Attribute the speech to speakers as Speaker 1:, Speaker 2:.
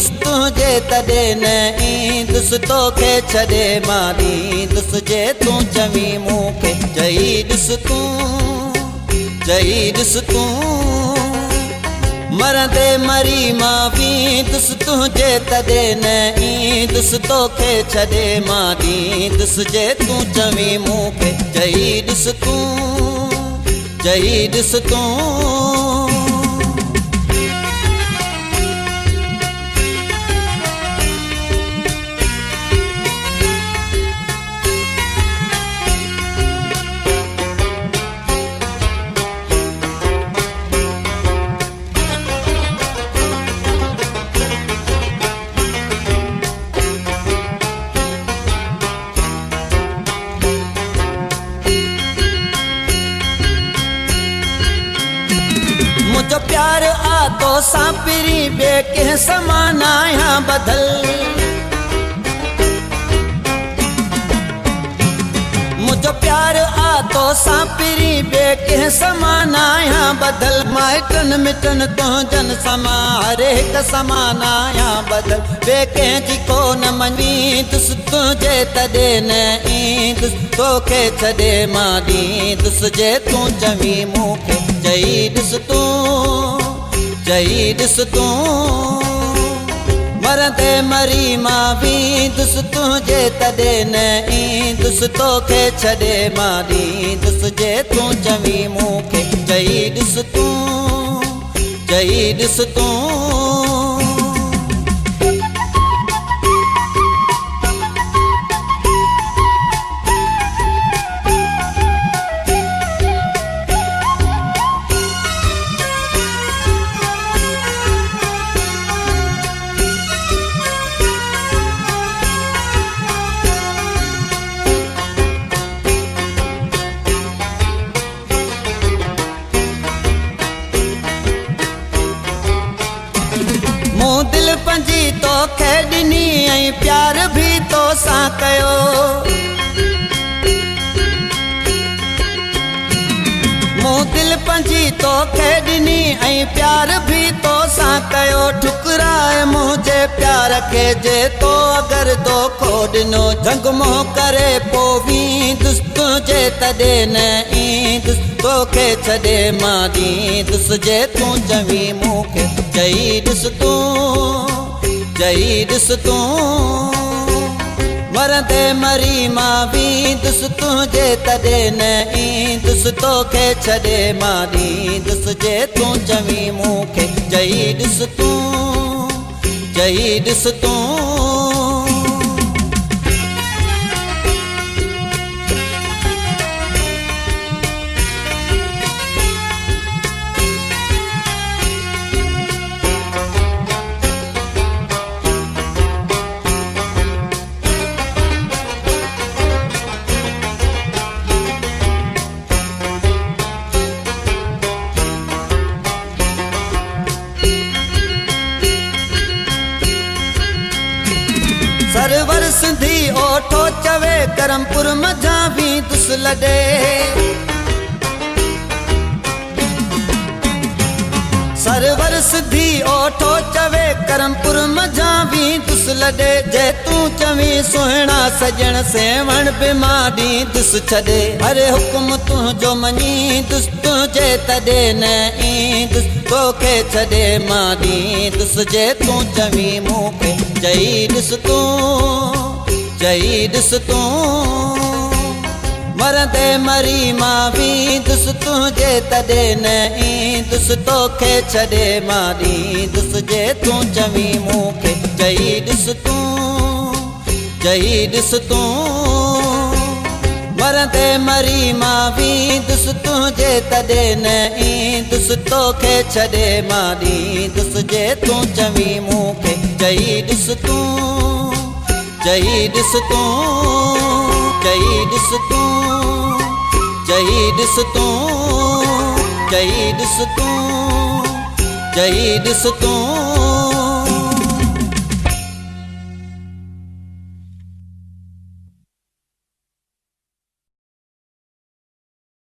Speaker 1: ॾिसु तुंहिंजे तॾहिं न ईंदुसि तोखे छॾे मां ॾींदुसि जे तूं चवीं मूंखे चई ॾिसु तूं मरंदे मरी मां वींदुसि तुंहिंजे तॾहिं न ईंदुसि तोखे छॾे मां ॾींदुसि जे तूं चवीं मूंखे चई ॾिसु तूं मुझो प्यार आ तो सापिरी बे के समान आया बदल मुझो प्यार आ तो सापिरी बे के समान आया बदल माइटन मिटन तो जन समा हर एक समान आया बदल बे के जी को न मनी दुस तुझे तदे न ईंदुसि तोखे छॾे मां ॾींदुसि जे तूं चवीं मूंखे चई ॾिसु तूं मरंदे मरी मां वींदुसि तुंहिंजे तॾहिं न ईंदुसि तोखे छॾे मां ॾींदुसि जे तूं चवीं मूंखे चई ॾिसु तूं मूं दिल पंजी तोखे ॾिनी ऐं प्यार बि तोसां कयो मूं दिल पंजी तोखे ॾिनी ऐं प्यार बि तोसां कयो ठुकराए मुंहिंजे प्यार खे जे तो अगरि धोखो ॾिनो झंग मोह करे पोइ वींदुसि तुंहिंजे तॾहिं न ईंदुसि तोखे छॾे मां ॾींदुसि जे तूं चवीं मूंखे चई ॾिसु तूं मरंदे मरी मां वींदुसि तुंहिंजे तॾहिं न ईंदुसि तोखे छॾे मां ॾींदुसि जे तूं चवीं मूंखे चई ॾिसु तूं सरवर सिंधी ओठो चवे करमपुर मझा वींदुसि लॾे सरवर सिंधी ओठो चवे करमपुर मझा वींदुसि लॾे जे तूं चवीं सुहिणा सॼण सेवण बि मां ॾींदुसि छॾे हरे हुकुम तुंहिंजो मञींदुसि तुंहिंजे तॾहिं न ईंदुसि तोखे छॾे मां ॾींदुसि जे तूं चवीं मूंखे चई ॾिसु तूं मरंदे मरी मां वींदुसि तुंहिंजे तॾहिं न ईंदुसि तोखे छॾे मां ॾींदुसि जे तूं चवीं मूंखे चई ॾिसु तूं मरंदे मरी मां वींदुसि तुंहिंजे तॾहिं न ईंदुसि तोखे छॾे मां ॾींदुसि जे तूं चवीं मूंखे चई ॾिसु तूं चई ॾिसु तूं